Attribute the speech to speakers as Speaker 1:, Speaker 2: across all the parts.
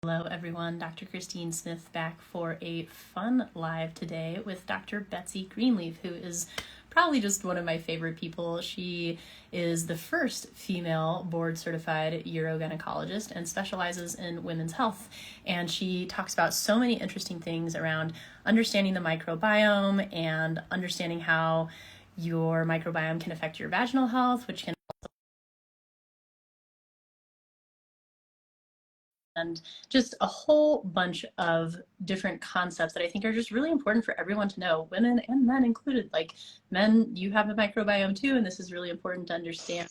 Speaker 1: Hello everyone, Dr. Christine Smith back for a fun live today with Dr. Betsy Greenleaf, who is probably just one of my favorite people. She is the first female board certified urogynecologist and specializes in women's health. And she talks about so many interesting things around understanding the microbiome and understanding how your microbiome can affect your vaginal health, which can and just a whole bunch of different concepts that I think are just really important for everyone to know, women and men included. Like men, you have a microbiome too, and this is really important to understand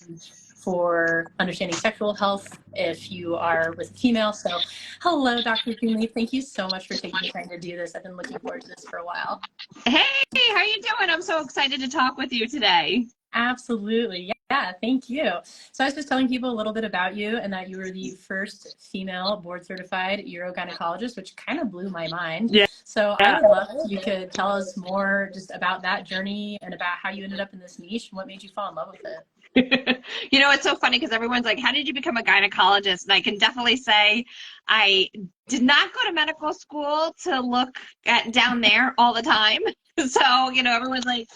Speaker 1: for understanding sexual health if you are with a female. So hello, Dr. Greenleaf. Thank you so much for taking the time to do this. I've been looking forward to this for a while.
Speaker 2: Hey, how you doing? I'm so excited to talk with you today.
Speaker 1: Absolutely. Yeah, thank you. So I was just telling people a little bit about you and that you were the first female board certified urogynecologist, which kind of blew my mind.
Speaker 2: Yeah.
Speaker 1: So I would love if you could tell us more just about that journey and about how you ended up in this niche and what made you fall in love with it.
Speaker 2: You know, it's so funny because everyone's like, how did you become a gynecologist? And I can definitely say I did not go to medical school to look at down there all the time. So, you know, everyone's like,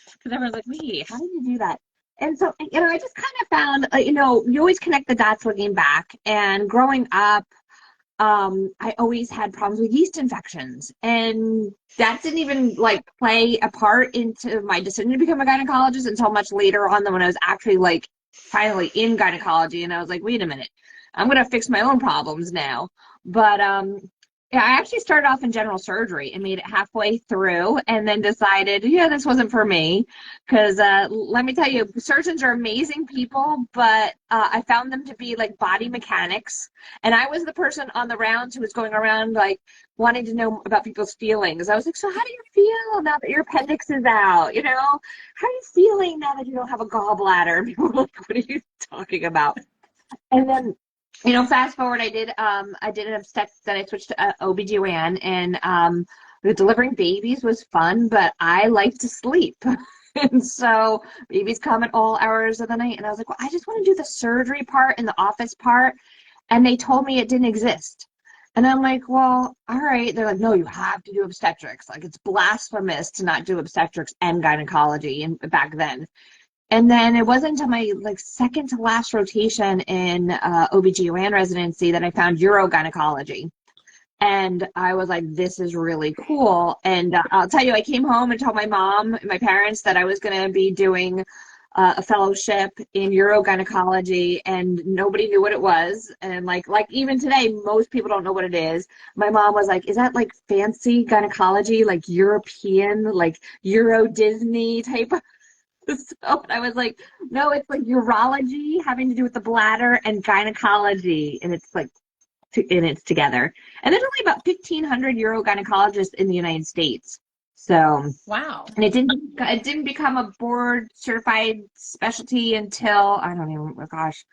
Speaker 2: wait, how did you do that? And so, you know, I just kind of found, you know, you always connect the dots looking back. And growing up, I always had problems with yeast infections. And that didn't even like play a part into my decision to become a gynecologist until much later on than when I was actually like finally in gynecology. And I was like, wait a minute, I'm going to fix my own problems now. But yeah, I actually started off in general surgery and made it halfway through and then decided, yeah, this wasn't for me. Because let me tell you, surgeons are amazing people, but I found them to be like body mechanics. And I was the person on the rounds who was going around like wanting to know about people's feelings. I was like, so how do you feel now that your appendix is out? You know, how are you feeling now that you don't have a gallbladder? People were like, what are you talking about? And then, you know, fast forward, I did an obstetrics, then I switched to OBGYN, and the delivering babies was fun, but I like to sleep. And so babies come at all hours of the night, and I was like, well, I just want to do the surgery part and the office part. And they told me it didn't exist. And I'm like, well, all right. They're like, no, you have to do obstetrics. Like, it's blasphemous to not do obstetrics and gynecology and back then. And then it wasn't until my like second to last rotation in OBGYN residency that I found urogynecology. And I was like, this is really cool. And I'll tell you, I came home and told my mom and my parents that I was going to be doing a fellowship in urogynecology, and nobody knew what it was. And like even today, most people don't know what it is. My mom was like, is that like fancy gynecology, like European, like Euro Disney type? So I was like, no, it's like urology having to do with the bladder and gynecology, and it's like, and it's together. And there's only about 1,500 urogynecologists in the United States. So
Speaker 1: Wow.
Speaker 2: and it didn't become a board certified specialty until I don't even, oh gosh,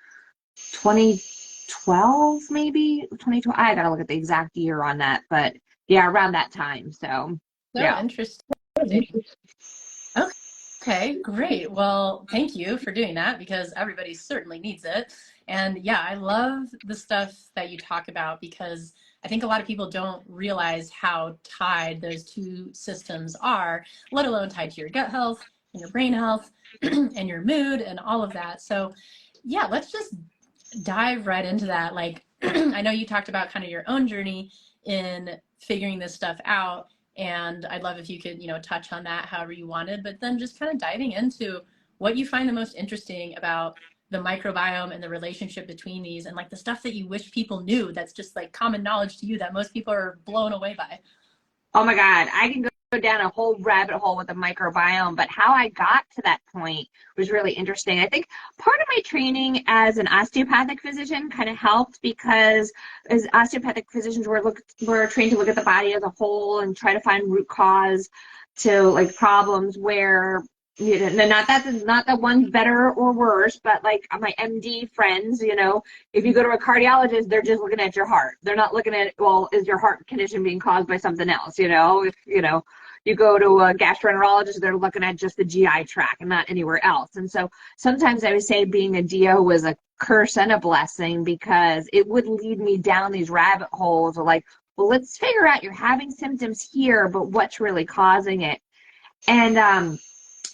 Speaker 2: 2012 maybe 2012. I gotta look at the exact year on that, but yeah, around that time. So yeah.
Speaker 1: Interesting. Okay, great. Well, thank you for doing that because everybody certainly needs it. And yeah, I love the stuff that you talk about because I think a lot of people don't realize how tied those two systems are, let alone tied to your gut health and your brain health and your mood and all of that. So yeah, let's just dive right into that. Like, I know you talked about kind of your own journey in figuring this stuff out. And I'd love if you could, you know, touch on that however you wanted, but then just kind of diving into what you find the most interesting about the microbiome and the relationship between these and like the stuff that you wish people knew that's just like common knowledge to you that most people are blown away by.
Speaker 2: Oh my God, I can go down a whole rabbit hole with the microbiome, but how I got to that point was really interesting. I think part of my training as an osteopathic physician kind of helped because as osteopathic physicians, we're trained to look at the body as a whole and try to find root cause to like problems where, you know, not that one's better or worse, but like my MD friends, you know, if you go to a cardiologist, they're just looking at your heart. They're not looking at, well, is your heart condition being caused by something else, you know, if, you know, you go to a gastroenterologist, they're looking at just the GI tract and not anywhere else. And so sometimes I would say being a DO was a curse and a blessing, because it would lead me down these rabbit holes of like, well, let's figure out you're having symptoms here, but what's really causing it? And,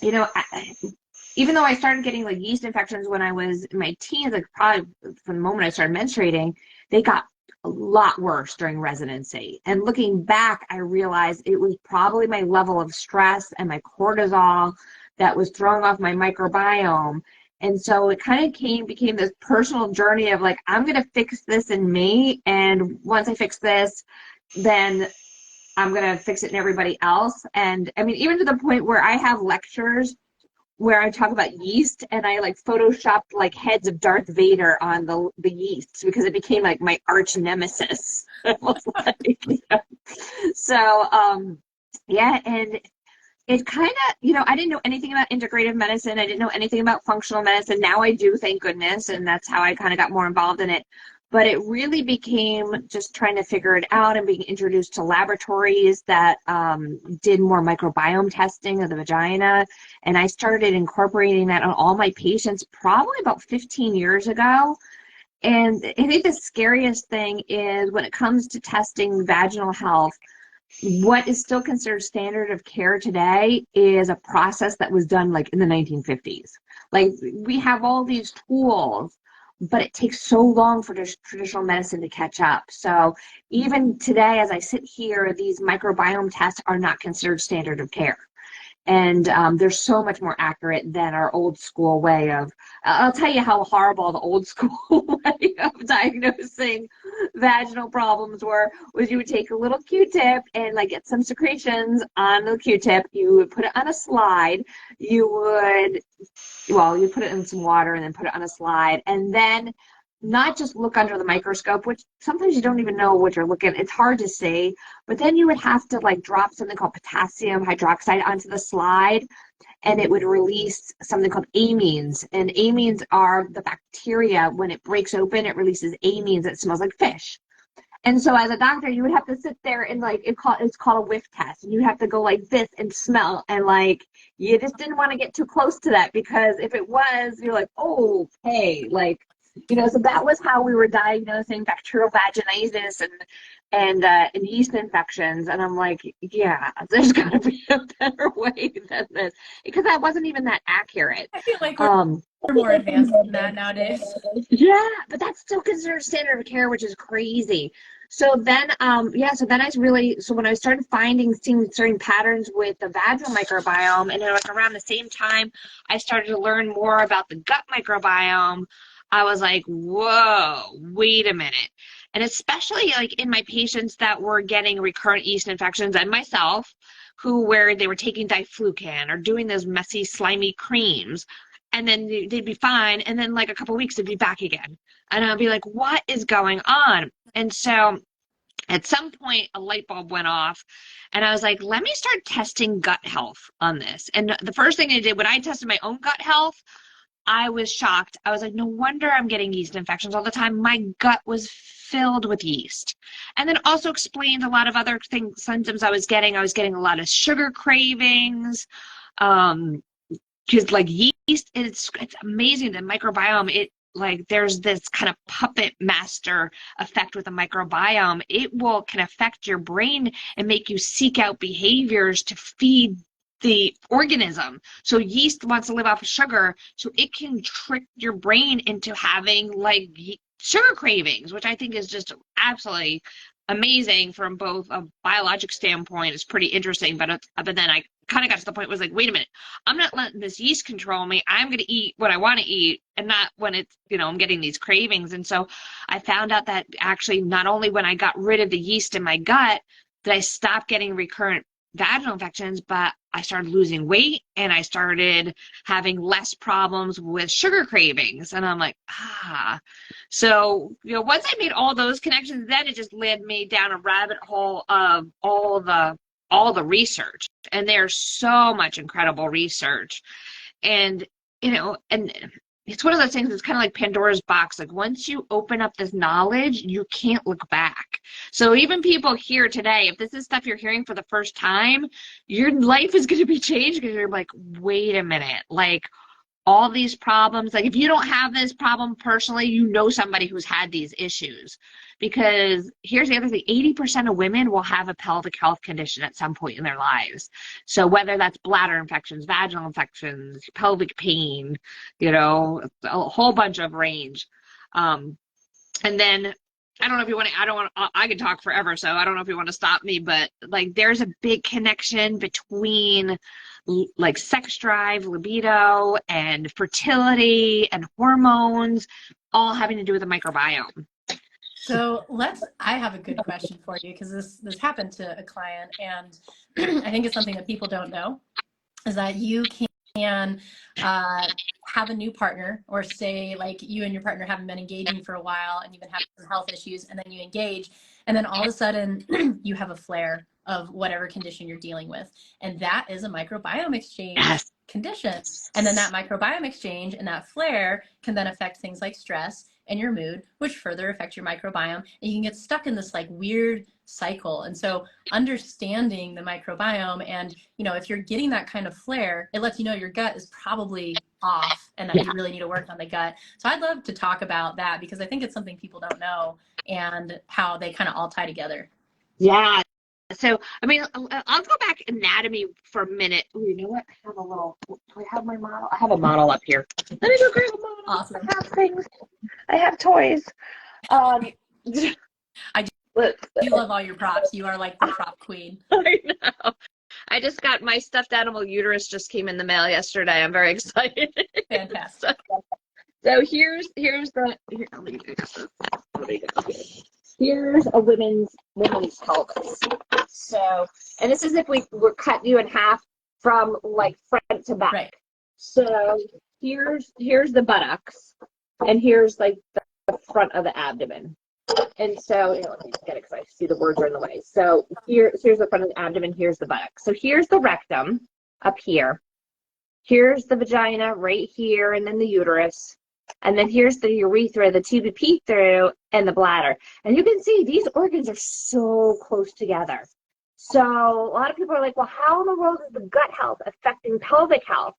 Speaker 2: you know, even though I started getting like yeast infections when I was in my teens, like probably from the moment I started menstruating, they got a lot worse during residency. And looking back, I realized it was probably my level of stress and my cortisol that was throwing off my microbiome. And so it kind of became this personal journey of like, I'm going to fix this in me. And once I fix this, then I'm going to fix it in everybody else. And I mean, even to the point where I have lectures where I talk about yeast, and I like photoshopped like heads of Darth Vader on the yeast, because it became like my arch nemesis. Like, yeah. So yeah, and it kind of, you know, I didn't know anything about integrative medicine. I didn't know anything about functional medicine. Now I do, thank goodness, and that's how I kind of got more involved in it. But it really became just trying to figure it out and being introduced to laboratories that did more microbiome testing of the vagina. And I started incorporating that on all my patients probably about 15 years ago. And I think the scariest thing is when it comes to testing vaginal health, what is still considered standard of care today is a process that was done like in the 1950s. Like, we have all these tools, but it takes so long for traditional medicine to catch up. So even today, as I sit here, these microbiome tests are not considered standard of care. And they're so much more accurate than our old school way of, I'll tell you how horrible the old school way of diagnosing vaginal problems was you would take a little Q-tip and like get some secretions on the Q-tip, you would put it on a slide, you put it in some water and then put it on a slide, and then not just look under the microscope, which sometimes you don't even know what you're looking at. It's hard to see, but then you would have to like drop something called potassium hydroxide onto the slide, and it would release something called amines. And amines are the bacteria. When it breaks open, it releases amines that smells like fish. And so as a doctor, you would have to sit there and like, it's called a whiff test. And you have to go like this and smell. And like, you just didn't want to get too close to that, because if it was, you're like, oh, hey, like, you know, so that was how we were diagnosing bacterial vaginitis and yeast infections. And I'm like, yeah, there's got to be a better way than this, because that wasn't even that accurate.
Speaker 1: I feel like we're more advanced than that nowadays.
Speaker 2: Yeah, but that's still considered standard of care, which is crazy. So then, so when I started seeing certain patterns with the vaginal microbiome, and then like around the same time, I started to learn more about the gut microbiome. I was like, whoa, wait a minute. And especially like in my patients that were getting recurrent yeast infections, and myself, where they were taking diflucan or doing those messy, slimy creams, and then they'd be fine, and then like a couple of weeks they'd be back again. And I'd be like, what is going on? And so at some point a light bulb went off, and I was like, let me start testing gut health on this. And the first thing I did when I tested my own gut health, I was shocked. I was like, no wonder I'm getting yeast infections all the time. My gut was filled with yeast. And then also explained a lot of other symptoms I was getting. I was getting a lot of sugar cravings. Because like yeast, it's amazing. The microbiome, there's this kind of puppet master effect with the microbiome. It can affect your brain and make you seek out behaviors to feed the organism. So yeast wants to live off of sugar, so it can trick your brain into having like sugar cravings, which I think is just absolutely amazing from both a biologic standpoint. It's pretty interesting, but then I kind of got to the point where I was like, wait a minute, I'm not letting this yeast control me. I'm going to eat what I want to eat, and not when it's, I'm getting these cravings. And so I found out that actually not only when I got rid of the yeast in my gut did I stop getting recurrent vaginal infections, but I started losing weight and I started having less problems with sugar cravings. And I'm like, so, once I made all those connections, then it just led me down a rabbit hole of all the research. And there's so much incredible research. And, and it's one of those things that's kind of like Pandora's box. Like once you open up this knowledge, you can't look back. So even people here today, if this is stuff you're hearing for the first time, your life is going to be changed because you're like, wait a minute, like all these problems, like if you don't have this problem personally, you know somebody who's had these issues. Because here's the other thing, 80% of women will have a pelvic health condition at some point in their lives. So whether that's bladder infections, vaginal infections, pelvic pain, you know, a whole bunch of range. And then I don't know if you want to, I can talk forever, so I don't know if you want to stop me, but like there's a big connection between like sex drive, libido, and fertility and hormones, all having to do with the microbiome.
Speaker 1: So I have a good question for you because this happened to a client, and I think it's something that people don't know, is that you can have a new partner, or say like you and your partner haven't been engaging for a while and you've been having some health issues, and then you engage, and then all of a sudden you have a flare of whatever condition you're dealing with. And that is a microbiome exchange condition. And then that microbiome exchange and that flare can then affect things like stress and your mood, which further affect your microbiome. And you can get stuck in this like weird cycle. And so understanding the microbiome, and you know, if you're getting that kind of flare, it lets you know your gut is probably off and that you really need to work on the gut. So I'd love to talk about that because I think it's something people don't know and how they kind of all tie together.
Speaker 2: Yeah. So, I mean, I'll go back anatomy for a minute. Oh, you know what? I have my model. I have a model up here. Let me go grab a model.
Speaker 1: Awesome.
Speaker 2: I have things. I have toys.
Speaker 1: I do love all your props. You are like the prop queen.
Speaker 2: I know. I just got my stuffed animal uterus just came in the mail yesterday. I'm very excited.
Speaker 1: Fantastic.
Speaker 2: So here's a women's pelvis. So, and this is if we were cut you in half from like front to back.
Speaker 1: Right.
Speaker 2: So here's the buttocks, and here's like the front of the abdomen. And so, you know, let me get it because I see the words are in the way. So here's the front of the abdomen, here's the buttocks. So here's the rectum up here. Here's the vagina right here, and then the uterus. And then here's the urethra, the tube of pee through, and the bladder. And you can see these organs are so close together. So a lot of people are like, well, how in the world is the gut health affecting pelvic health?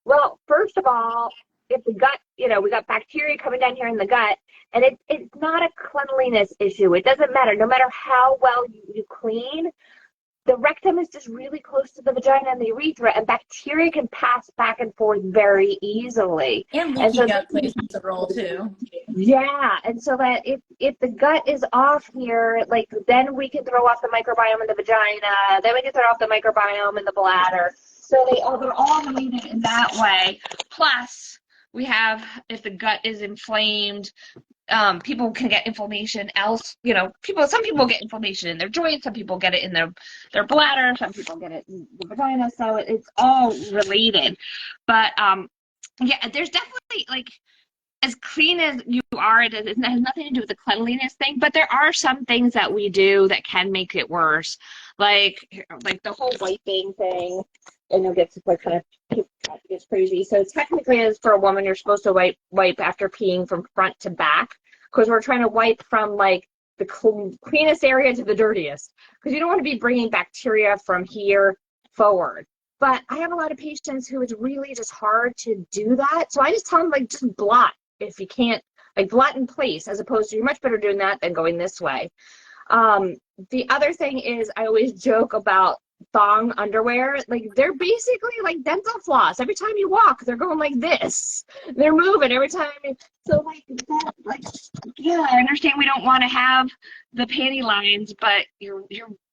Speaker 2: Well, first of all, if the gut, you know, we got bacteria coming down here in the gut, and it's not a cleanliness issue. It doesn't matter. No matter how well you clean, the rectum is just really close to the vagina and the urethra, and bacteria can pass back and forth very easily.
Speaker 1: And leaky gut plays a role too.
Speaker 2: Yeah, and so that if the gut is off here, like then we can throw off the microbiome in the vagina, then we can throw off the microbiome in the bladder. So they're all related in that way. Plus, we have, if the gut is inflamed, people can get inflammation you know, some people get inflammation in their joints, some people get it in their bladder, some people get it in the vagina, so it's all related. But yeah, there's definitely, like, as clean as you are, it has nothing to do with the cleanliness thing, but there are some things that we do that can make it worse, like the whole wiping thing. And it gets like kind of gets crazy. So technically, as for a woman, you're supposed to wipe after peeing from front to back, because we're trying to wipe from like the cleanest area to the dirtiest, because you don't want to be bringing bacteria from here forward. But I have a lot of patients who it's really just hard to do that. So I just tell them, like, just blot if you can't, like blot in place, as opposed to, you're much better doing that than going this way. The other thing is, I always joke about thong underwear. Like, they're basically like dental floss. Every time you walk, they're going like this. They're moving every time. So like that, like, yeah, I understand we don't want to have the panty lines, but you're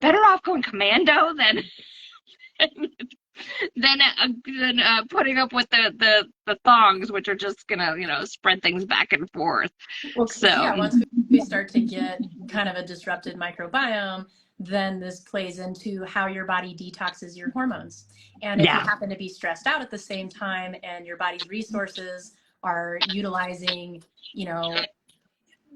Speaker 2: better off going commando than putting up with the thongs, which are just gonna, you know, spread things back and forth.
Speaker 1: Well,
Speaker 2: so
Speaker 1: yeah, once we start to get kind of a disrupted microbiome, then this plays into how your body detoxes your hormones. And if you happen to be stressed out at the same time, and your body's resources are utilizing, you know,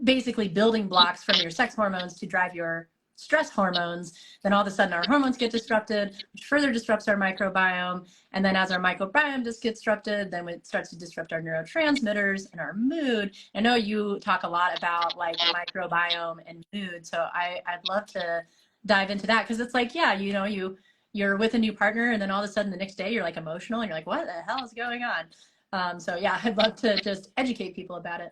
Speaker 1: basically building blocks from your sex hormones to drive your stress hormones, then all of a sudden our hormones get disrupted, which further disrupts our microbiome. And then as our microbiome just gets disrupted, then it starts to disrupt our neurotransmitters and our mood. I know you talk a lot about like microbiome and mood, so I'd love to dive into that, because it's like, yeah, you know, you're with a new partner and then all of a sudden the next day you're like emotional and you're like, what the hell is going on? So yeah, I'd love to just educate people about it.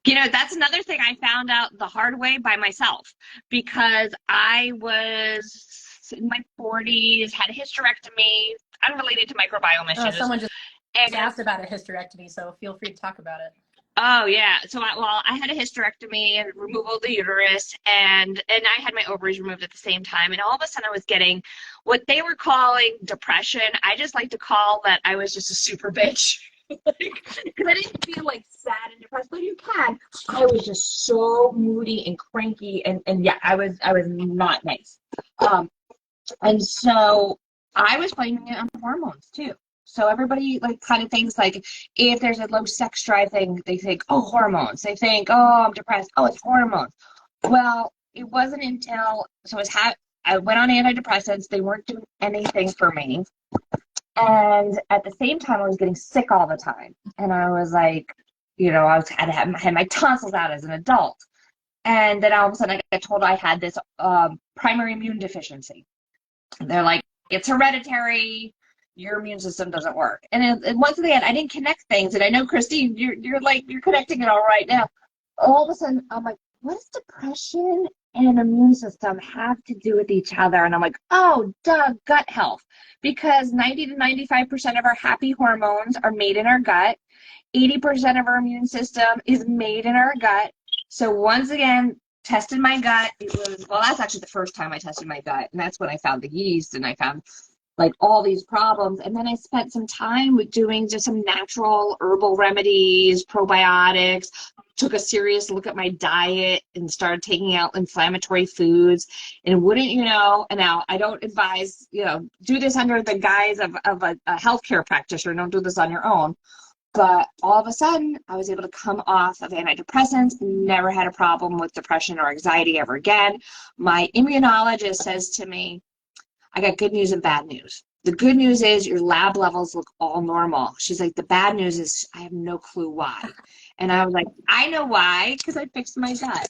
Speaker 2: You know, that's another thing I found out the hard way by myself, because I was in my 40s, had a hysterectomy, unrelated to microbiome
Speaker 1: Oh,
Speaker 2: issues.
Speaker 1: someone just
Speaker 2: And
Speaker 1: asked about a hysterectomy, so feel free to talk about it.
Speaker 2: oh yeah, so I had a hysterectomy and removal of the uterus, and I had my ovaries removed at the same time, and all of a sudden I was getting what they were calling depression. I just like to call that I was just a super bitch. Because I didn't feel like sad and depressed, but you can. I was just so moody and cranky, and yeah, I was not nice. And so I was blaming it on hormones too. So everybody like kind of thinks like if there's a low sex drive thing, they think, oh, hormones. They think, oh, I'm depressed. Oh, it's hormones. Well, it wasn't until I went on antidepressants. They weren't doing anything for me. And at the same time, I was getting sick all the time. And I was like, you know, had my tonsils out as an adult. And then all of a sudden I got told I had this primary immune deficiency. They're like, it's hereditary, your immune system doesn't work. And once again, I didn't connect things. And I know, Christine, you're connecting it all right now. All of a sudden, I'm like, what does depression and immune system have to do with each other? And I'm like, oh, duh, gut health. Because 90 to 95% of our happy hormones are made in our gut. 80% of our immune system is made in our gut. So once again, tested my gut. Well, that's actually the first time I tested my gut. And that's when I found the yeast and I found like all these problems. And then I spent some time with doing just some natural herbal remedies, probiotics, took a serious look at my diet and started taking out inflammatory foods. And wouldn't you know, and now I don't advise, you know, do this under the guise of a healthcare practitioner. Don't do this on your own. But all of a sudden, I was able to come off of antidepressants, never had a problem with depression or anxiety ever again. My immunologist says to me, I got good news and bad news. The good news is your lab levels look all normal. She's like, the bad news is I have no clue why. And I was like, I know why, because I fixed my gut.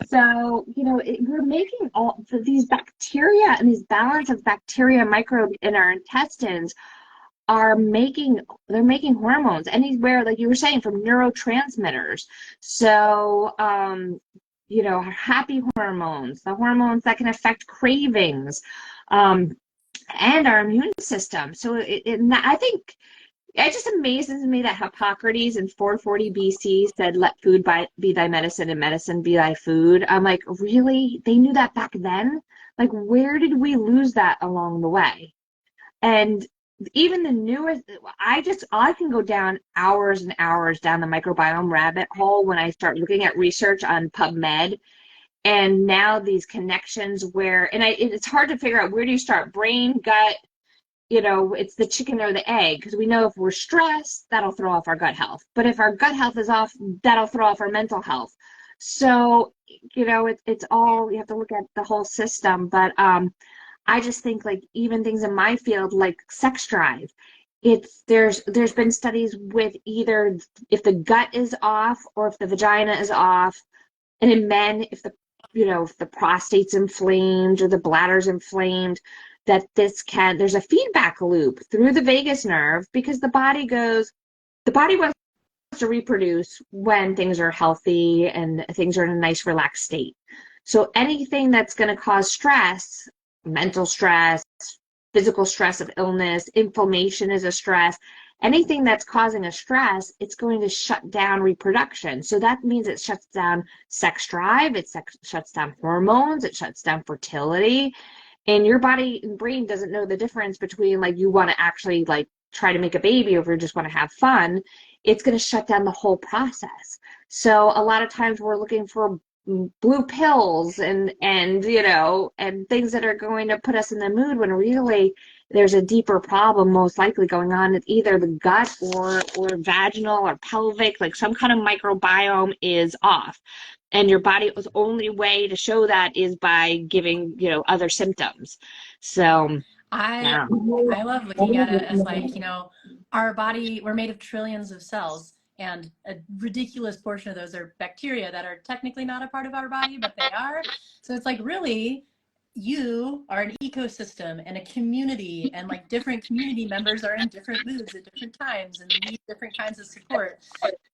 Speaker 2: So, you know, we're making all these bacteria and these balance of bacteria and microbes in our intestines they're making hormones anywhere, like you were saying, from neurotransmitters. So, you know, happy hormones, the hormones that can affect cravings, and our immune system. So I think it just amazes me that Hippocrates in 440 BC said, let food be thy medicine and medicine be thy food. I'm like, really? They knew that back then? Like, where did we lose that along the way? And even the newest, I can go down hours and hours down the microbiome rabbit hole when I start looking at research on PubMed. And now these connections it's hard to figure out, where do you start? Brain, gut, you know, it's the chicken or the egg, because we know if we're stressed, that'll throw off our gut health. But if our gut health is off, that'll throw off our mental health. So, you know, it's all, you have to look at the whole system. But I just think, like, even things in my field, like sex drive, there's been studies with either if the gut is off or if the vagina is off, and in men, if the prostate's inflamed or the bladder's inflamed, that there's a feedback loop through the vagus nerve, because the body wants to reproduce when things are healthy and things are in a nice relaxed state. So anything that's going to cause stress, mental stress, physical stress of illness, inflammation is a stress. Anything that's causing a stress, it's going to shut down reproduction. So that means it shuts down sex drive, shuts down hormones, it shuts down fertility. And your body and brain doesn't know the difference between, like, you want to actually, like, try to make a baby or if you just want to have fun. It's going to shut down the whole process. So a lot of times we're looking for blue pills and you know, and things that are going to put us in the mood, when really there's a deeper problem most likely going on at either the gut or vaginal or pelvic, like some kind of microbiome is off. And your body's only way to show that is by giving, other symptoms. So,
Speaker 1: I
Speaker 2: yeah.
Speaker 1: I love looking at it as like, our body, we're made of trillions of cells, and a ridiculous portion of those are bacteria that are technically not a part of our body, but they are. So it's like, really, you are an ecosystem and a community, and like different community members are in different moods at different times and need different kinds of support.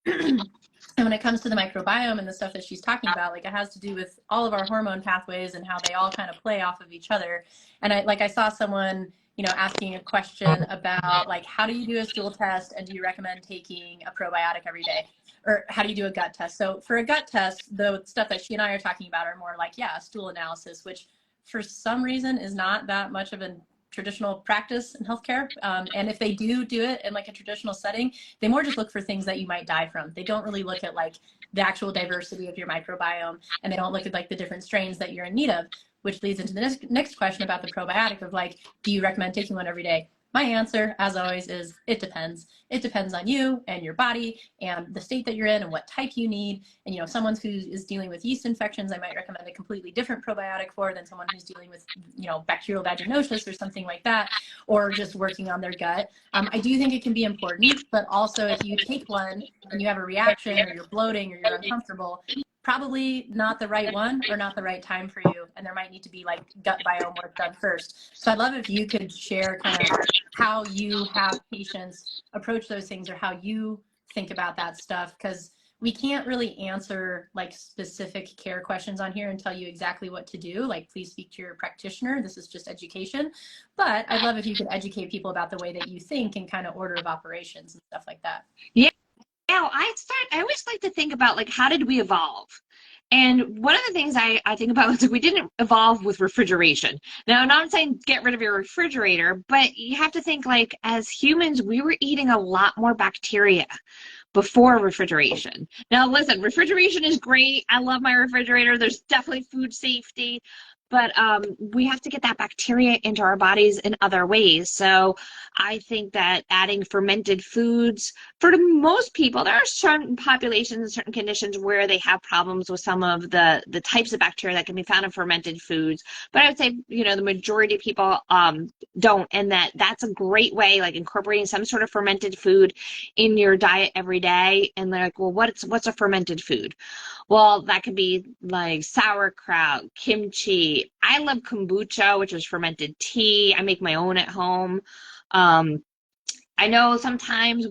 Speaker 1: And when it comes to the microbiome and the stuff that she's talking about, like, it has to do with all of our hormone pathways and how they all kind of play off of each other. And I saw someone, asking a question about like, how do you do a stool test, and do you recommend taking a probiotic every day? Or how do you do a gut test? So for a gut test, the stuff that she and I are talking about are more like, yeah, stool analysis, which for some reason is not that much of a traditional practice in healthcare. And if they do it in like a traditional setting, they more just look for things that you might die from. They don't really look at like the actual diversity of your microbiome, and they don't look at like the different strains that you're in need of, which leads into the next question about the probiotic of like, do you recommend taking one every day? My answer, as always, is it depends. It depends on you and your body and the state that you're in and what type you need. And, someone who is dealing with yeast infections, I might recommend a completely different probiotic for than someone who's dealing with, bacterial vaginosis or something like that, or just working on their gut. I do think it can be important, but also if you take one and you have a reaction or you're bloating or you're uncomfortable, probably not the right one or not the right time for you. And there might need to be like gut biome work done first. So I'd love if you could share kind of how you have patients approach those things, or how you think about that stuff, because we can't really answer like specific care questions on here and tell you exactly what to do. Like, please speak to your practitioner. This is just education. But I'd love if you could educate people about the way that you think and kind of order of operations and stuff like that.
Speaker 2: Yeah. Now, I always like to think about like, how did we evolve? And one of the things I think about is like, we didn't evolve with refrigeration. Now, I'm not saying get rid of your refrigerator, but you have to think like, as humans, we were eating a lot more bacteria before refrigeration. Now, listen, refrigeration is great. I love my refrigerator. There's definitely food safety, but we have to get that bacteria into our bodies in other ways. So I think that adding fermented foods, for the most people, there are certain populations and certain conditions where they have problems with some of the types of bacteria that can be found in fermented foods. But I would say, the majority of people don't, and that's a great way, like incorporating some sort of fermented food in your diet every day. And they're like, well, what's a fermented food? Well, that could be like sauerkraut, kimchi. I love kombucha, which is fermented tea. I make my own at home. I know sometimes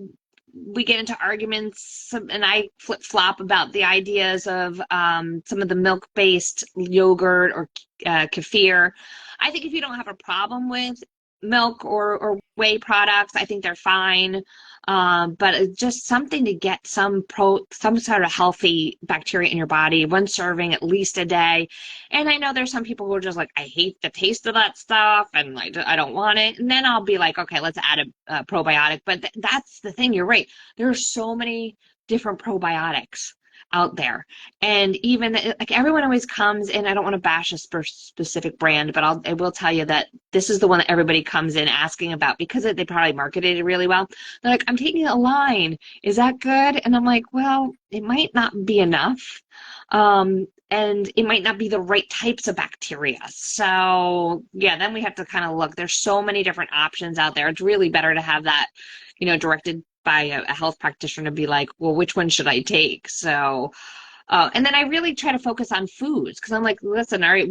Speaker 2: we get into arguments, and I flip-flop about the ideas of some of the milk-based yogurt or kefir. I think if you don't have a problem with milk or whey products, I think they're fine. But it's just something to get some sort of healthy bacteria in your body, one serving at least a day. And I know there's some people who are just like, I hate the taste of that stuff and like I don't want it. And then I'll be like, okay, let's add a probiotic. But that's the thing, you're right. There are so many different probiotics out there, and even like everyone always comes in. I don't want to bash a specific brand, but I will tell you that this is the one that everybody comes in asking about because they probably marketed it really well. They're like, I'm taking a line, is that good? And I'm like, well, it might not be enough, and it might not be the right types of bacteria. So yeah, then we have to kind of look. There's so many different options out there. It's really better to have that, directed by a health practitioner to be like, well, which one should I take? So, and then I really try to focus on foods because I'm like, listen, all right,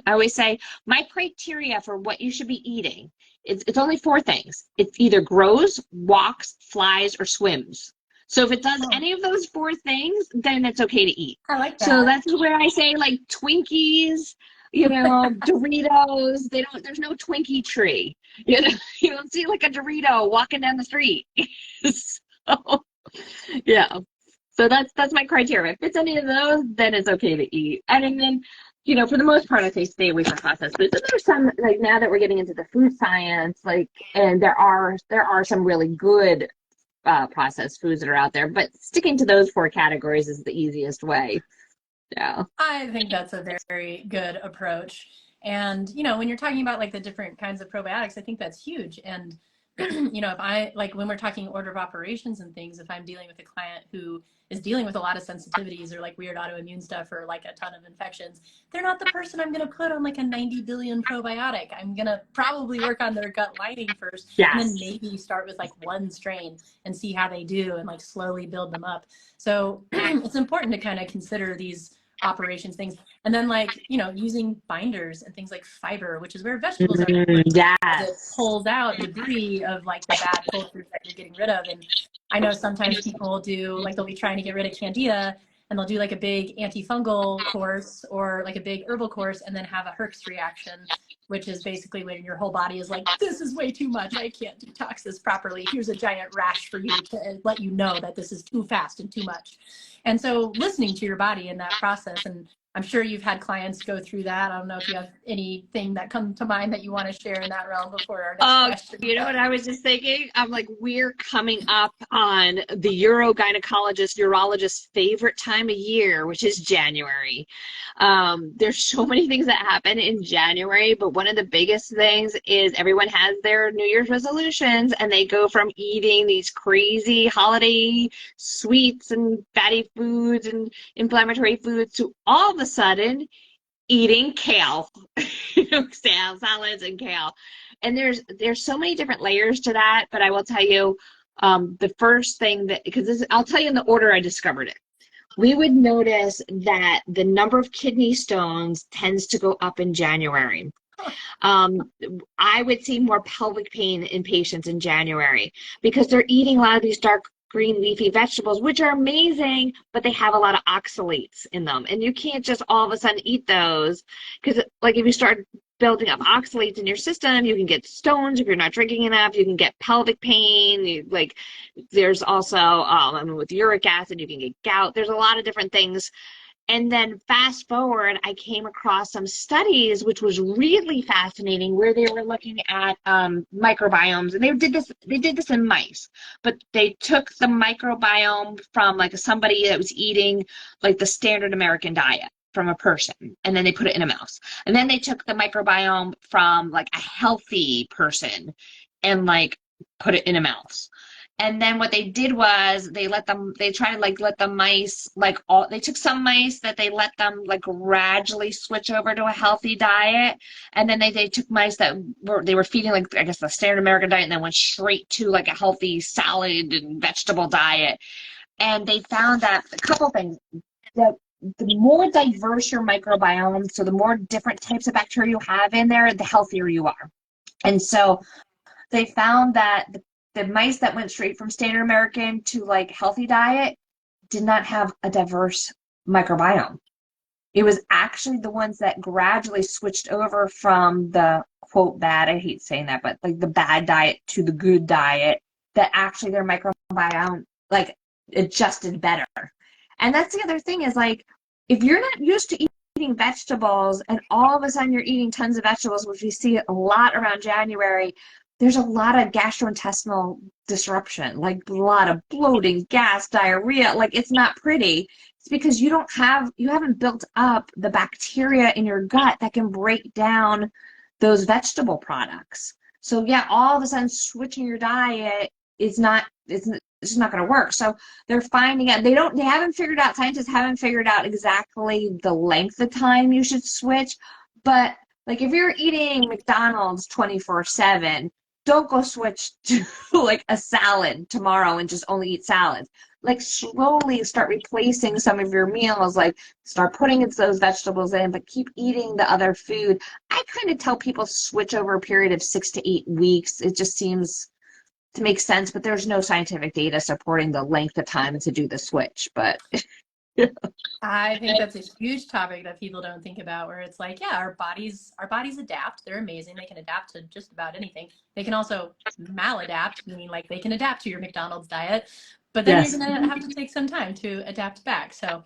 Speaker 2: I always say my criteria for what you should be eating, it's only 4 things. It either grows, walks, flies, or swims. So if it does any of those 4 things, then it's okay to eat.
Speaker 1: I like that.
Speaker 2: So that's where I say like Twinkies, Doritos, there's no Twinkie tree. You don't see like a Dorito walking down the street. So, yeah. So that's my criteria. If it's any of those, then it's okay to eat. And then, for the most part, I say stay away from processed foods. But there's some, like now that we're getting into the food science, and there are some really good processed foods that are out there. But sticking to those 4 categories is the easiest way. Yeah.
Speaker 1: I think that's a very good approach. And, when you're talking about like the different kinds of probiotics, I think that's huge. And you know, if I, like when we're talking order of operations and things, if I'm dealing with a client who is dealing with a lot of sensitivities or like weird autoimmune stuff or like a ton of infections, they're not the person I'm going to put on like a 90 billion probiotic. I'm going to probably work on their gut lining first, and then
Speaker 2: Yes.
Speaker 1: maybe start with like one strain and see how they do and like slowly build them up. So it's important to kind of consider these operations things. And then like, you know, using binders and things like fiber, which is where vegetables are great, because it
Speaker 2: Yes.
Speaker 1: pulls out debris of like the bad cultures that you're getting rid of. And I know sometimes people do like, they'll be trying to get rid of candida and they'll do like a big antifungal course or like a big herbal course and then have a Herx reaction, which is basically when your whole body is like, this is way too much, I can't detox this properly, here's a giant rash for you to let you know that this is too fast and too much. And so listening to your body in that process, and I'm sure you've had clients go through that. I don't know if you have anything that comes to mind that you want to share in that realm before our next
Speaker 2: Oh,
Speaker 1: question.
Speaker 2: you know what I was just thinking? I'm like, we're coming up on the urogynecologist, urologist's favorite time of year, which is January. There's so many things that happen in January, but one of the biggest things is everyone has their New Year's resolutions and they go from eating these crazy holiday sweets and fatty foods and inflammatory foods to all of a sudden eating kale, salads and kale. And there's so many different layers to that, but I will tell you, the first thing that, because this, I'll tell you in the order I discovered it. We would notice that the number of kidney stones tends to go up in January. I would see more pelvic pain in patients in January because they're eating a lot of these dark green leafy vegetables, which are amazing, but they have a lot of oxalates in them. And you can't just all of a sudden eat those because like if you start building up oxalates in your system, you can get stones if you're not drinking enough, you can get pelvic pain, like there's also, I mean, with uric acid, you can get gout. There's a lot of different things. And then fast forward, I came across some studies, which was really fascinating, where they were looking at microbiomes, and they did this in mice, but they took the microbiome from like somebody that was eating like the standard American diet from a person, and then they put it in a mouse. And then they took the microbiome from like a healthy person and like put it in a mouse. And then what they did was they tried to like let the mice like all, they took some mice that they let them like gradually switch over to a healthy diet. And then they took mice that they were feeding like, I guess the standard American diet and then went straight to like a healthy salad and vegetable diet. And they found that a couple things, that the more diverse your microbiome, so the more different types of bacteria you have in there, the healthier you are. And so they found that the mice that went straight from standard American to like healthy diet did not have a diverse microbiome. It was actually the ones that gradually switched over from the quote bad, I hate saying that, but like the bad diet to the good diet, that actually their microbiome like adjusted better. And that's the other thing is like, if you're not used to eating vegetables and all of a sudden you're eating tons of vegetables, which we see a lot around January, there's a lot of gastrointestinal disruption, like a lot of bloating, gas, diarrhea. Like it's not pretty. It's because you haven't built up the bacteria in your gut that can break down those vegetable products. So yeah, all of a sudden switching your diet is not, it's just not going to work. So they're finding out, scientists haven't figured out exactly the length of time you should switch. But like if you're eating McDonald's 24/7, don't go switch to like a salad tomorrow and just only eat salads. Like slowly start replacing some of your meals, like start putting those vegetables in, but keep eating the other food. I kind of tell people switch over a period of 6 to 8 weeks. It just seems to make sense, but there's no scientific data supporting the length of time to do the switch. But
Speaker 1: I think that's a huge topic that people don't think about, where it's like, yeah, our bodies adapt. They're amazing. They can adapt to just about anything. They can also maladapt, meaning like they can adapt to your McDonald's diet, but then
Speaker 2: yes.
Speaker 1: you're going to have to take some time to adapt back. So,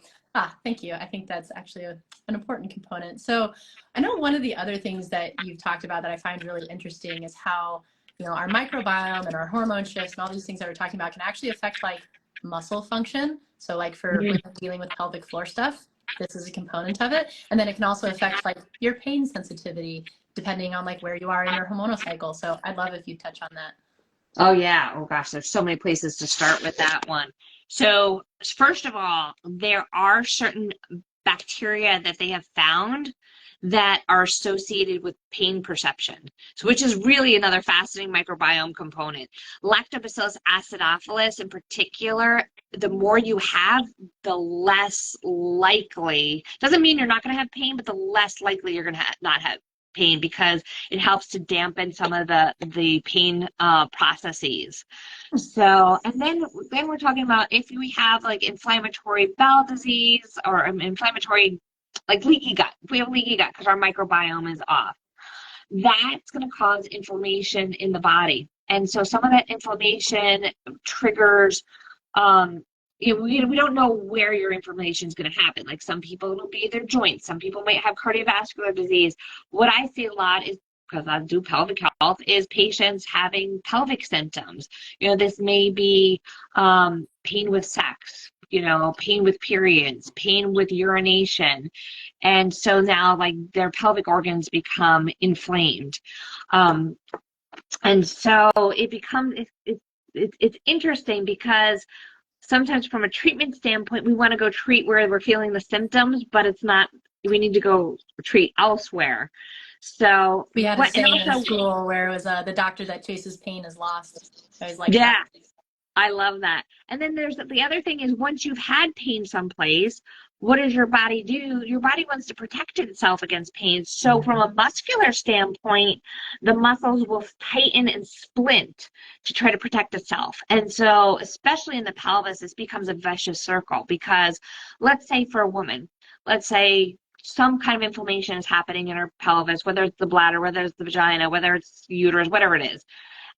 Speaker 1: thank you. I think that's actually an important component. So I know one of the other things that you've talked about that I find really interesting is how, you know, our microbiome and our hormone shifts and all these things that we're talking about can actually affect like muscle function. So like for women dealing with pelvic floor stuff, this is a component of it. And then it can also affect like your pain sensitivity, depending on like where you are in your hormonal cycle. So I'd love if you touch on that.
Speaker 2: Oh yeah. Oh gosh, there's so many places to start with that one. So first of all, there are certain bacteria that they have found that are associated with pain perception. So which is really another fascinating microbiome component. Lactobacillus acidophilus in particular, the more you have, the less likely, doesn't mean you're not going to have pain, but the less likely you're going to not have pain, because it helps to dampen some of the pain processes. So, and then we're talking about if we have like inflammatory bowel disease or inflammatory, like leaky gut. If we have leaky gut because our microbiome is off, that's going to cause inflammation in the body. And so some of that inflammation triggers, we don't know where your inflammation is going to happen. Like some people, it'll be their joints. Some people might have cardiovascular disease. What I see a lot is, because I do pelvic health, is patients having pelvic symptoms. This may be pain with sex, pain with periods, pain with urination. And so now like their pelvic organs become inflamed. And so it becomes, it's interesting because sometimes from a treatment standpoint, we want to go treat where we're feeling the symptoms, but it's not, we need to go treat elsewhere. So
Speaker 1: We had a
Speaker 2: what, and
Speaker 1: saying in
Speaker 2: also,
Speaker 1: school where it was the doctor that chases pain is lost. I always like
Speaker 2: yeah,
Speaker 1: that.
Speaker 2: I love that. And then there's the other thing is, once you've had pain someplace, what does your body do? Your body wants to protect itself against pain. So from a muscular standpoint, the muscles will tighten and splint to try to protect itself. And so especially in the pelvis, this becomes a vicious circle, because let's say for a woman, let's say some kind of inflammation is happening in her pelvis, whether it's the bladder, whether it's the vagina, whether it's uterus, whatever it is.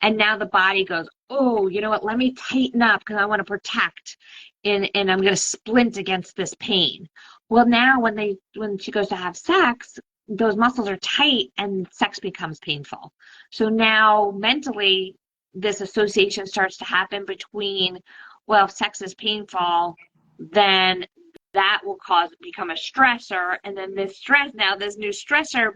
Speaker 2: And now the body goes, oh, you know what, let me tighten up because I want to protect, and I'm going to splint against this pain. Well, now when she goes to have sex, those muscles are tight and sex becomes painful. So now mentally, this association starts to happen between, well, if sex is painful, then that will become a stressor, and then this new stressor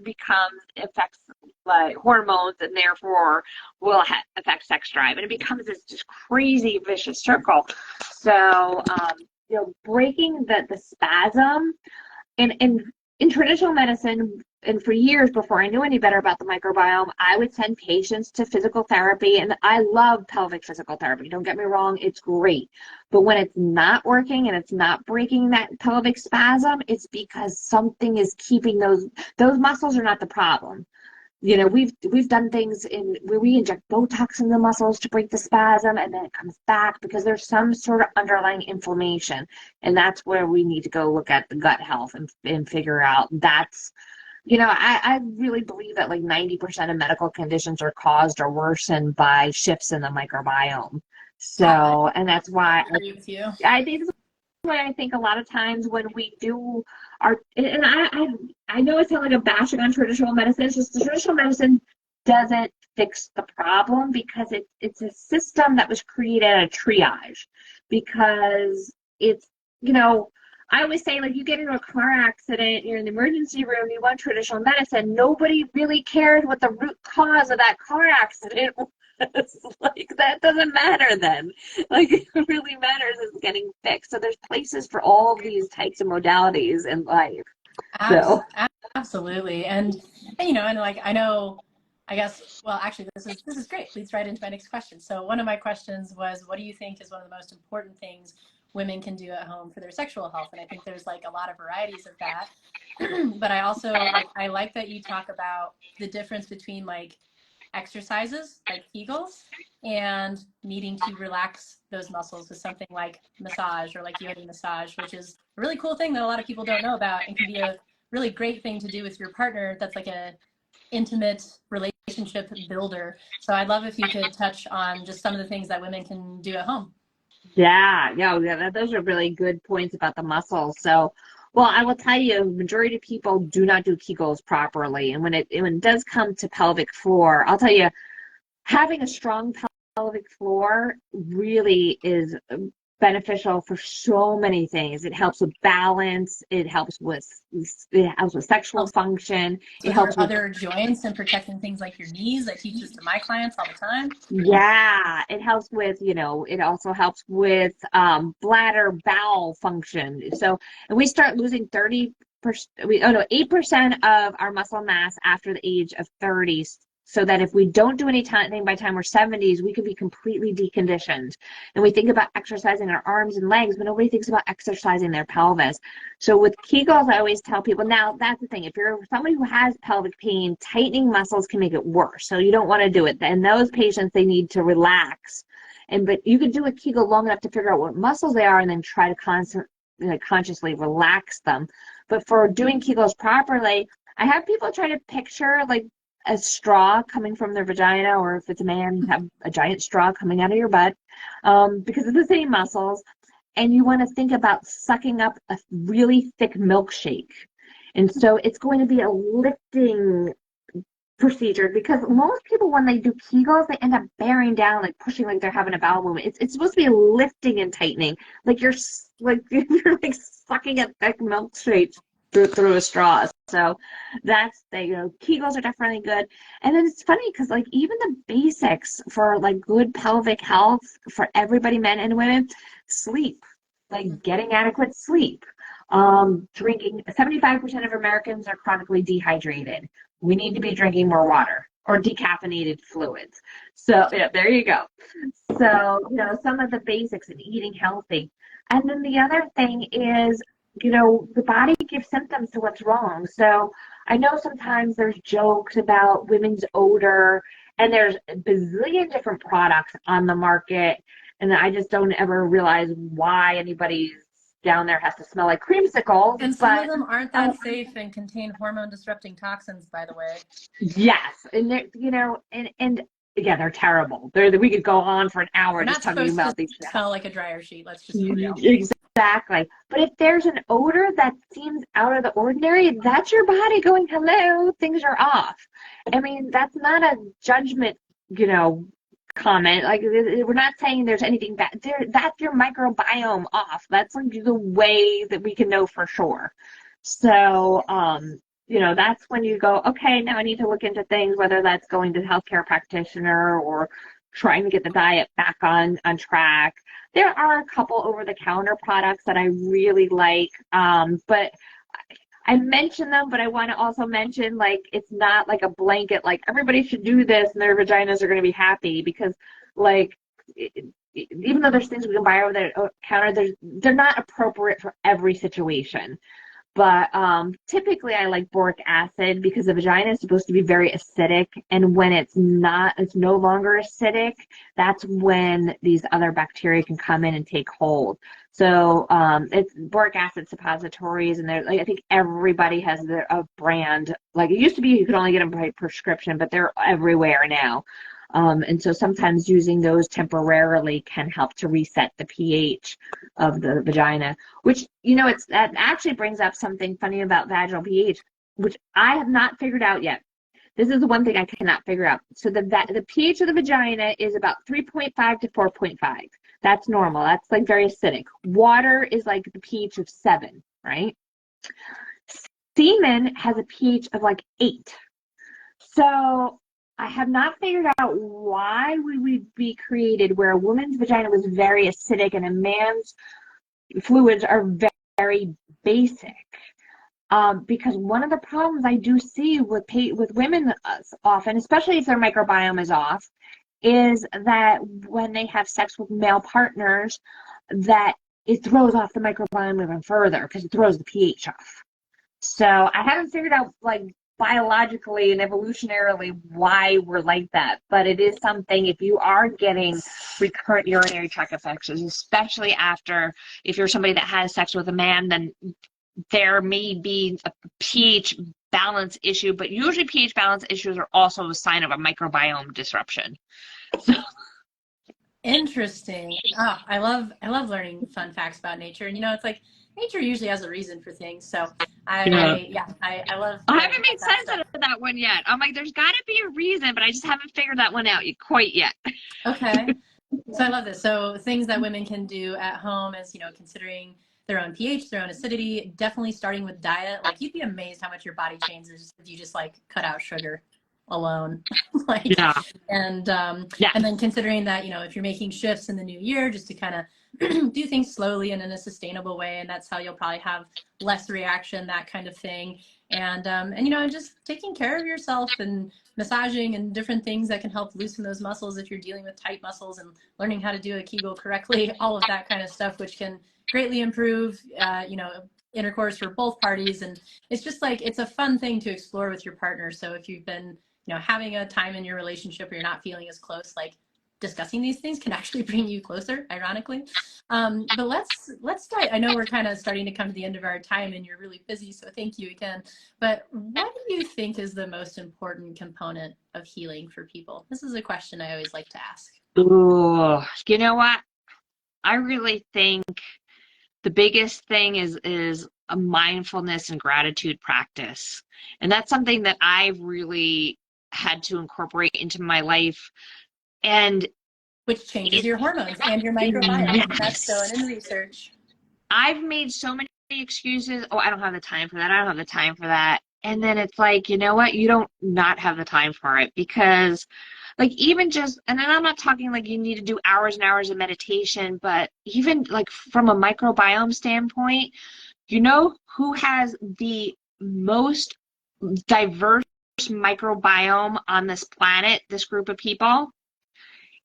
Speaker 2: affects like hormones, and therefore will affect sex drive, and it becomes this just crazy vicious circle. So breaking the spasm, and in traditional medicine, and for years before I knew any better about the microbiome, I would send patients to physical therapy, and I love pelvic physical therapy. Don't get me wrong, it's great. But when it's not working and it's not breaking that pelvic spasm, it's because something is keeping those muscles are not the problem. We've done things where we inject Botox in the muscles to break the spasm, and then it comes back because there's some sort of underlying inflammation. And that's where we need to go look at the gut health and figure out that's, I really believe that like 90% of medical conditions are caused or worsened by shifts in the microbiome. So, and that's why
Speaker 1: I agree with you.
Speaker 2: I think I think a lot of times when we do and I know it sounds like a bashing on traditional medicine. It's just the traditional medicine doesn't fix the problem, because it's a system that was created at a triage, because it's, I always say, like, you get into a car accident, you're in the emergency room, you want traditional medicine, nobody really cared what the root cause of that car accident was. Like, that doesn't matter then. Like, what really matters is getting fixed. So there's places for all of these types of modalities in life. So
Speaker 1: Absolutely. And like, I know, I guess, well, actually, this is great. Leads right into my next question. So one of my questions was, what do you think is one of the most important things women can do at home for their sexual health? And I think there's like a lot of varieties of that. But I also I like that you talk about the difference between like exercises like Kegels and needing to relax those muscles with something like massage, or like yoni massage, which is a really cool thing that a lot of people don't know about and can be a really great thing to do with your partner. That's like a intimate relationship builder. So I'd love if you could touch on just some of the things that women can do at home.
Speaker 2: yeah, those are really good points about the muscles. So, well, I will tell you, majority of people do not do Kegels properly, and when it does come to pelvic floor, I'll tell you, having a strong pelvic floor really is beneficial for so many things. It helps with balance. It helps with sexual
Speaker 1: Helps
Speaker 2: function. It
Speaker 1: with your
Speaker 2: helps with,
Speaker 1: other joints and protecting things like your knees. I teach this to my clients all the time.
Speaker 2: yeah, it helps with, it also helps with bladder, bowel function. So, and we start losing 30%, 8% of our muscle mass after the age of 30. So that if we don't do anything by time we're 70s, we could be completely deconditioned. And we think about exercising our arms and legs, but nobody thinks about exercising their pelvis. So with Kegels, I always tell people, now that's the thing. If you're somebody who has pelvic pain, tightening muscles can make it worse. So you don't want to do it. And those patients, they need to relax. But you could do a Kegel long enough to figure out what muscles they are and then try to consciously relax them. But for doing Kegels properly, I have people try to picture like a straw coming from their vagina, or if it's a man, you have a giant straw coming out of your butt, because it's the same muscles. And you want to think about sucking up a really thick milkshake. And so it's going to be a lifting procedure, because most people, when they do Kegels, they end up bearing down, like pushing, like they're having a bowel movement. It's supposed to be lifting and tightening, like you're like sucking a thick milkshake through a straw. So that's Kegels are definitely good. And then it's funny because like even the basics for like good pelvic health for everybody, men and women, sleep, like getting adequate sleep. Drinking, 75% of Americans are chronically dehydrated. We need to be drinking more water or decaffeinated fluids. So yeah, there you go. So, some of the basics and eating healthy. And then the other thing is, the body gives symptoms to what's wrong. So I know sometimes there's jokes about women's odor, and there's a bazillion different products on the market, and I just don't ever realize why anybody's down there has to smell like creamsicles.
Speaker 1: And some of them aren't that safe and contain hormone disrupting toxins, by the way.
Speaker 2: Yes, and and yeah, they're terrible. We could go on for an hour
Speaker 1: They're
Speaker 2: just
Speaker 1: not
Speaker 2: talking
Speaker 1: supposed
Speaker 2: about
Speaker 1: to
Speaker 2: these.
Speaker 1: smell like a dryer sheet. Let's just be real.
Speaker 2: Exactly. But if there's an odor that seems out of the ordinary, that's your body going, hello, things are off. I mean, that's not a judgment, comment. Like, we're not saying there's anything bad. That's your microbiome off. That's like the way that we can know for sure. So, that's when you go, okay, now I need to look into things, whether that's going to the healthcare practitioner or trying to get the diet back on track. There are a couple over-the-counter products that I really like, but I mention them, but I want to also mention, like, it's not like a blanket, like, everybody should do this and their vaginas are going to be happy, because, like, even though there's things we can buy over the counter, they're not appropriate for every situation. But typically I like boric acid, because the vagina is supposed to be very acidic, and when it's no longer acidic, that's when these other bacteria can come in and take hold. So it's boric acid suppositories, and like, I think everybody has a brand. Like, it used to be you could only get them by prescription, but they're everywhere now. And so sometimes using those temporarily can help to reset the pH of the vagina, which, that actually brings up something funny about vaginal pH, which I have not figured out yet. This is the one thing I cannot figure out. So the pH of the vagina is about 3.5 to 4.5. That's normal. That's like very acidic. Water is like the pH of 7, right? Semen has a pH of like 8. So I have not figured out why we would be created where a woman's vagina was very acidic and a man's fluids are very, very basic. Because one of the problems I do see with women often, especially if their microbiome is off, is that when they have sex with male partners, that it throws off the microbiome even further, because it throws the pH off. So I haven't figured out, like, biologically and evolutionarily why we're like that, but it is something. If you are getting recurrent urinary tract infections, especially if you're somebody that has sex with a man, then there may be a pH balance issue, but usually pH balance issues are also a sign of a microbiome disruption.
Speaker 1: Interesting. I love learning fun facts about nature. And it's like nature usually has a reason for things. So I love.
Speaker 2: I haven't made sense out of that one yet. I'm like, there's got to be a reason, but I just haven't figured that one out quite yet.
Speaker 1: Okay. So I love this. So things that women can do at home is, considering their own pH, their own acidity, definitely starting with diet. Like you'd be amazed how much your body changes if you just like cut out sugar alone. like
Speaker 2: Yeah.
Speaker 1: and then considering that, if you're making shifts in the new year, just to kind of do things slowly and in a sustainable way, and that's how you'll probably have less reaction, that kind of thing. And just taking care of yourself and massaging and different things that can help loosen those muscles if you're dealing with tight muscles, and learning how to do a Kegel correctly, all of that kind of stuff, which can greatly improve, intercourse for both parties. And it's just like, it's a fun thing to explore with your partner. So if you've been, having a time in your relationship where you're not feeling as close, like discussing these things can actually bring you closer, ironically. But let's start. I know we're kind of starting to come to the end of our time and you're really busy, so thank you again. But what do you think is the most important component of healing for people? This is a question I always like to ask.
Speaker 2: Ooh, you know what? I really think the biggest thing is a mindfulness and gratitude practice. And that's something that I've really had to incorporate into my life. And
Speaker 1: Which changes your hormones and your microbiome. That's
Speaker 2: yes,
Speaker 1: shown in research.
Speaker 2: I've made so many excuses. Oh, I don't have the time for that. I don't have the time for that. And then it's like, you know what? You don't not have the time for it, because like even just, and then I'm not talking like you need to do hours and hours of meditation, but even like from a microbiome standpoint, you know who has the most diverse microbiome on this planet, this group of people?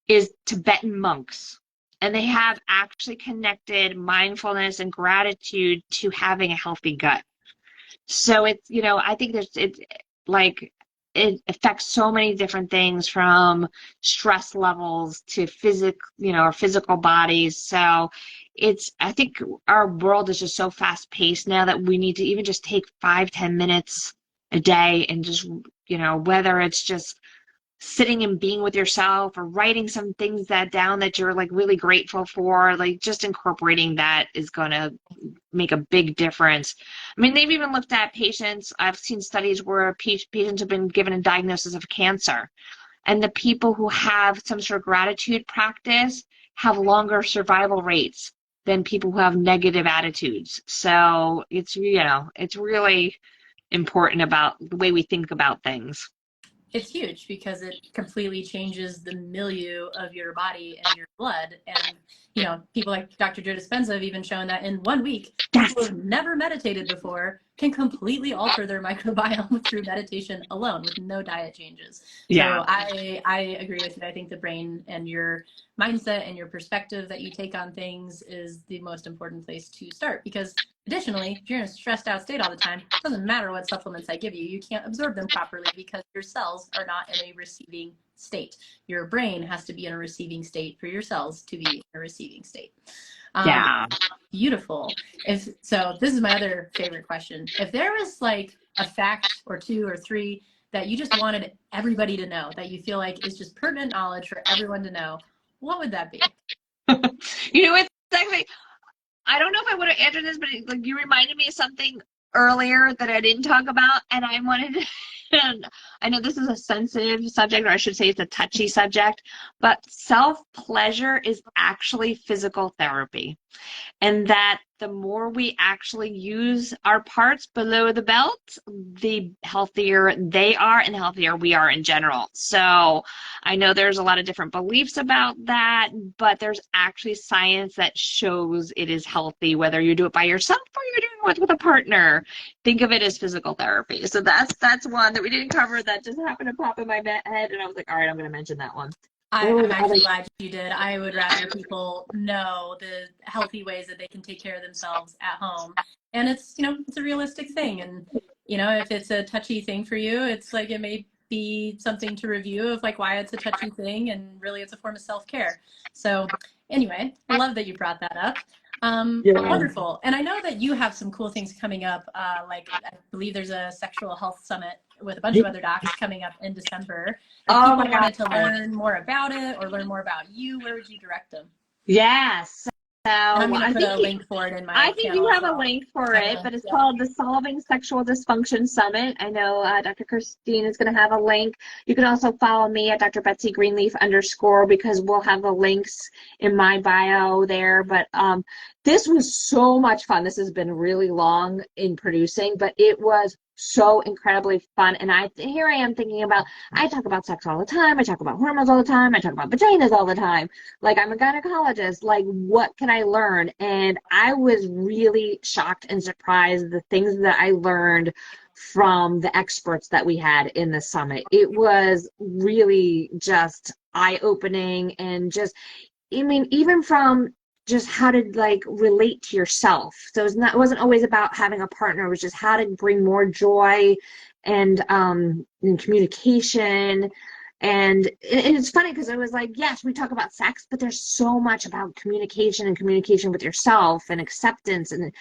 Speaker 2: Is Tibetan monks. And they have actually connected mindfulness and gratitude to having a healthy gut. So it's, I think it's like it affects so many different things, from stress levels to our physical bodies. So I think our world is just so fast paced now that we need to even just take 5-10 minutes a day and just, whether it's just sitting and being with yourself or writing some things down that you're like really grateful for, like just incorporating that is going to make a big difference. I mean, they've even looked at patients. I've seen studies where patients have been given a diagnosis of cancer, and the people who have some sort of gratitude practice have longer survival rates than people who have negative attitudes. So it's really important about the way we think about things.
Speaker 1: It's huge because it completely changes the milieu of your body and your blood. And, people like Dr. Joe Dispenza have even shown that in 1 week, people
Speaker 2: Yes.
Speaker 1: who have never meditated before can completely alter their microbiome through meditation alone with no diet changes.
Speaker 2: Yeah.
Speaker 1: So I agree with you. I think the brain and your mindset and your perspective that you take on things is the most important place to start, because additionally, if you're in a stressed out state all the time, it doesn't matter what supplements I give you, you can't absorb them properly because your cells are not in a receiving state. Your brain has to be in a receiving state for your cells to be in a receiving state.
Speaker 2: Yeah.
Speaker 1: Beautiful. So this is my other favorite question. If there was like a fact or two or three that you just wanted everybody to know, that you feel like is just pertinent knowledge for everyone to know, what would that be?
Speaker 2: It's actually, I don't know if I would have answered this, but like you reminded me of something earlier that I didn't talk about, and I wanted to, I know this is a sensitive subject, or I should say it's a touchy subject, but self-pleasure is actually physical therapy. And that the more we actually use our parts below the belt, the healthier they are and the healthier we are in general. So I know there's a lot of different beliefs about that, but there's actually science that shows it is healthy, whether you do it by yourself or you're doing it with a partner. Think of it as physical therapy. So that's one that we didn't cover that just happened to pop in my head, and I was like, all right, I'm going to mention that one.
Speaker 1: I'm actually glad you did. I would rather people know the healthy ways that they can take care of themselves at home. And it's a realistic thing. And, if it's a touchy thing for you, it's like it may be something to review of like why it's a touchy thing. And really it's a form of self-care. So anyway, I love that you brought that up.
Speaker 2: Yeah.
Speaker 1: Wonderful. And I know that you have some cool things coming up. Like I believe there's a sexual health summit with a bunch of other docs coming up in December. If
Speaker 2: Oh
Speaker 1: people
Speaker 2: my
Speaker 1: wanted to
Speaker 2: God.
Speaker 1: learn more about it or learn more about you, where would you direct them?
Speaker 2: Yes. So
Speaker 1: And I'm going to
Speaker 2: I
Speaker 1: put
Speaker 2: think
Speaker 1: a link for it in
Speaker 2: I
Speaker 1: my
Speaker 2: think
Speaker 1: channel
Speaker 2: you
Speaker 1: as
Speaker 2: have a
Speaker 1: well.
Speaker 2: link for it, but it's called the Solving Sexual Dysfunction Summit. I know Dr. Christine is going to have a link. You can also follow me at Dr. Betsy Greenleaf _ because we'll have the links in my bio there. But this was so much fun. This has been really long in producing, but it was so incredibly fun. And here I am thinking about, I talk about sex all the time. I talk about hormones all the time. I talk about vaginas all the time. Like, I'm a gynecologist. Like, what can I learn? And I was really shocked and surprised the things that I learned from the experts that we had in the summit. It was really just eye-opening, and just, I mean, even from just how to like relate to yourself. So it wasn't always about having a partner. It was just how to bring more joy and in communication. And it's funny because it was like, yes, we talk about sex, but there's so much about communication and communication with yourself and acceptance. And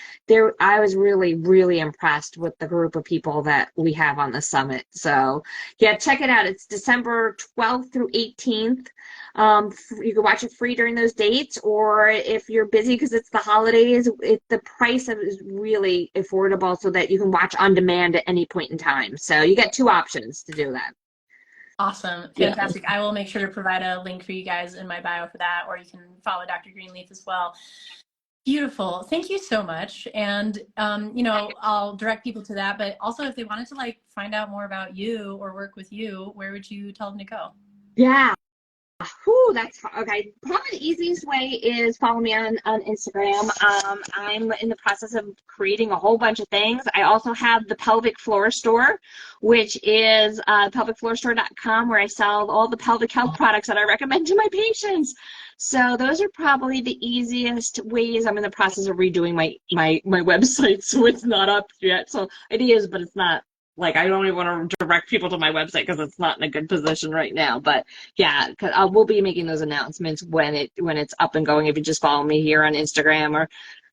Speaker 2: I was really, really impressed with the group of people that we have on the summit. So yeah, check it out. It's December 12th through 18th. You can watch it free during those dates, or if you're busy because it's the holidays, the price is really affordable so that you can watch on demand at any point in time. So you get two options to do that.
Speaker 1: Awesome. Fantastic. Yeah. I will make sure to provide a link for you guys in my bio for that, or you can follow Dr. Greenleaf as well. Beautiful. Thank you so much. And, you know, I'll direct people to that, but also if they wanted to like find out more about you or work with you, where would you tell them to go?
Speaker 2: Yeah. Whew, that's okay. Probably the easiest way is follow me on Instagram. I'm in the process of creating a whole bunch of things. I also have the Pelvic Floor Store, which is pelvicfloorstore.com, where I sell all the pelvic health products that I recommend to my patients. So those are probably the easiest ways. I'm in the process of redoing my website, so it's not up yet. So it is, but it's not. Like, I don't even want to direct people to my website because it's not in a good position right now. But yeah, we'll be making those announcements when it's up and going. If you just follow me here on Instagram,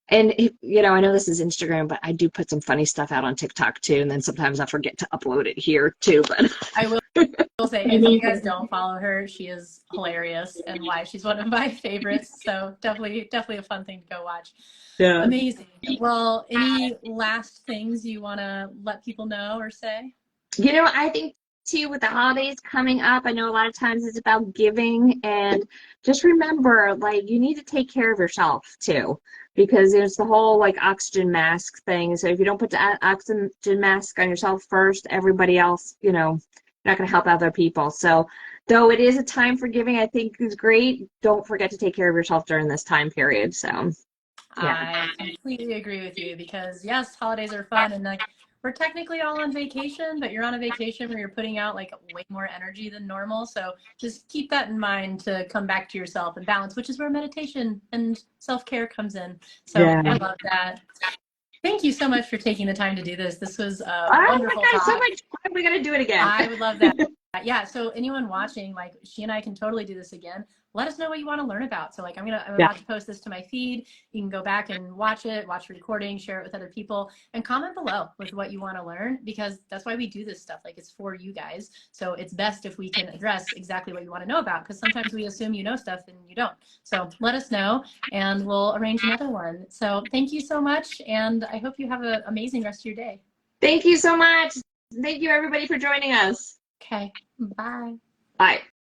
Speaker 2: you know, I know this is Instagram, but I do put some funny stuff out on TikTok too, and then sometimes I forget to upload it here too. But
Speaker 1: I will say, if you guys don't follow her, she is hilarious, and why she's one of my favorites. So definitely a fun thing to go watch. Yeah. Amazing. Well, any last things you want to let people know or say?
Speaker 2: You know, I think too, with the holidays coming up, I know a lot of times it's about giving, and just remember, like, you need to take care of yourself too, because there's the whole like oxygen mask thing. So if you don't put the oxygen mask on yourself first, everybody else, you know, you're not going to help other people. So though it is a time for giving, I think is great. Don't forget to take care of yourself during this time period. So
Speaker 1: yeah. I completely agree with you, because yes, holidays are fun, and like we're technically all on vacation, but you're on a vacation where you're putting out like way more energy than normal. So just keep that in mind to come back to yourself and balance, which is where meditation and self-care comes in. So yeah. I love that. Thank you so much for taking the time to do this. This was a wonderful talk.
Speaker 2: So much fun. We got to do it again.
Speaker 1: I would love that. Yeah, so anyone watching, like, she and I can totally do this again. Let us know what you want to learn about. So like I'm about to post this to my feed. You can go back and watch it, watch the recording, share it with other people, and comment below with what you want to learn, because that's why we do this stuff. Like, it's for you guys. So it's best if we can address exactly what you want to know about, because sometimes we assume you know stuff and you don't. So let us know and we'll arrange another one. So thank you so much, and I hope you have an amazing rest of your day.
Speaker 2: Thank you so much. Thank you everybody for joining us.
Speaker 1: Okay, bye.
Speaker 2: Bye.